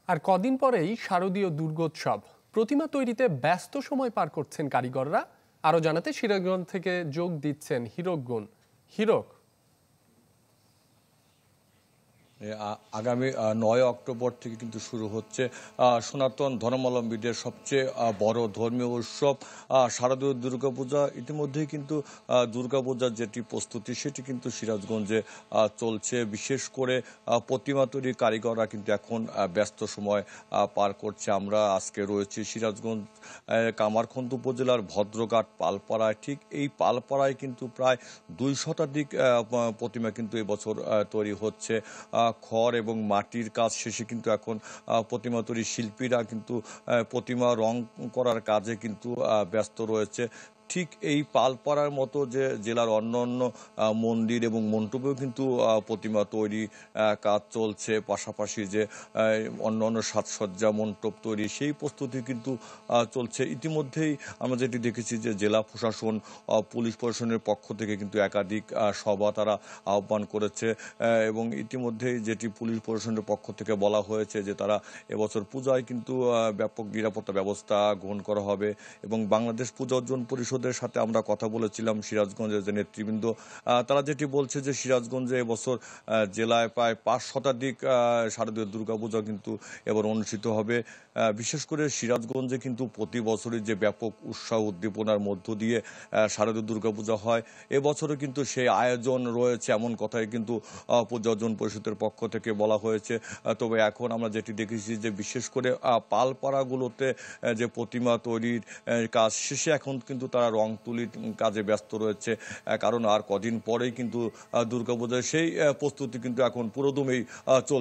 আর কদিন পরেই শারদীয় দুর্গোৎসব। প্রতিমা তৈরিতে ব্যস্ত সময় পার করছেন কারিগররা। আরো জানাতে সিরাজগঞ্জ থেকে যোগ দিচ্ছেন হীরক। আগামী ৯ অক্টোবর থেকে কিন্তু শুরু হচ্ছে সনাতন ধর্মাবলম্বীদের সবচেয়ে বড় ধর্মীয় উৎসব শারদীয় দুর্গাপূজা। ইতিমধ্যেই কিন্তু দুর্গাপূজার যেটি প্রস্তুতি সেটি কিন্তু সিরাজগঞ্জে চলছে। বিশেষ করে প্রতিমা তৈরি কারিগররা কিন্তু এখন ব্যস্ত সময় পার করছে। আমরা আজকে রয়েছি সিরাজগঞ্জ কামারখন্দ উপজেলার ভদ্রঘাট পালপাড়ায়। ঠিক এই পালপাড়ায় কিন্তু প্রায় ২ শতাধিক প্রতিমা কিন্তু এবছর তৈরি হচ্ছে। খড় এবং মাটির কাজ শেষে কিন্তু এখন প্রতিমা তৈরি শিল্পীরা কিন্তু প্রতিমা রং করার কাজে কিন্তু ব্যস্ত রয়েছে। ঠিক এই পালপাড়ার মতো যে জেলার অন্যান্য মন্দির এবং মণ্ডপেও কিন্তু প্রতিমা তৈরি কাজ চলছে। পাশাপাশি যে অন্যান্য সাজসজ্জা মণ্ডপ তৈরি সেই প্রস্তুতি কিন্তু চলছে। ইতিমধ্যেই আমরা যেটি দেখেছি যে জেলা প্রশাসন পুলিশ প্রশাসনের পক্ষ থেকে কিন্তু একাধিক সভা তারা আহ্বান করেছে এবং ইতিমধ্যেই যেটি পুলিশ প্রশাসনের পক্ষ থেকে বলা হয়েছে যে তারা এবছর পূজায় কিন্তু ব্যাপক নিরাপত্তা ব্যবস্থা গ্রহণ করা হবে। এবং বাংলাদেশ পূজা অর্জন পরিষদের সাথে আমরা কথা বলেছিলাম সিরাজগঞ্জের যে নেতৃবৃন্দ, তারা যেটি বলছে যে সিরাজগঞ্জে এবছর জেলায় প্রায় ৫ শতাধিক শারদীয় দুর্গাপূজা কিন্তু এবার অনুষ্ঠিত হবে। বিশেষ করে সিরাজগঞ্জে কিন্তু প্রতি বছরই যে ব্যাপক উৎসাহ উদ্দীপনার মধ্য দিয়ে শারদীয় দুর্গাপূজা হয়, এবছরও কিন্তু সেই আয়োজন রয়েছে এমন কথাই কিন্তু পূজা অর্জন পরিষদের পক্ষ থেকে বলা হয়েছে। তবে এখন আমরা যেটি দেখেছি যে বিশেষ করে পালপাড়াগুলোতে যে প্রতিমা তৈরির কাজ শেষে এখন কিন্তু তারা রং তুলির কাজে ব্যস্ত রয়েছে। কারণ আর কদিন পরেই কিন্তু দুর্গাপূজার সেই প্রস্তুতি কিন্তু এখন পুরোদমেই চলছে।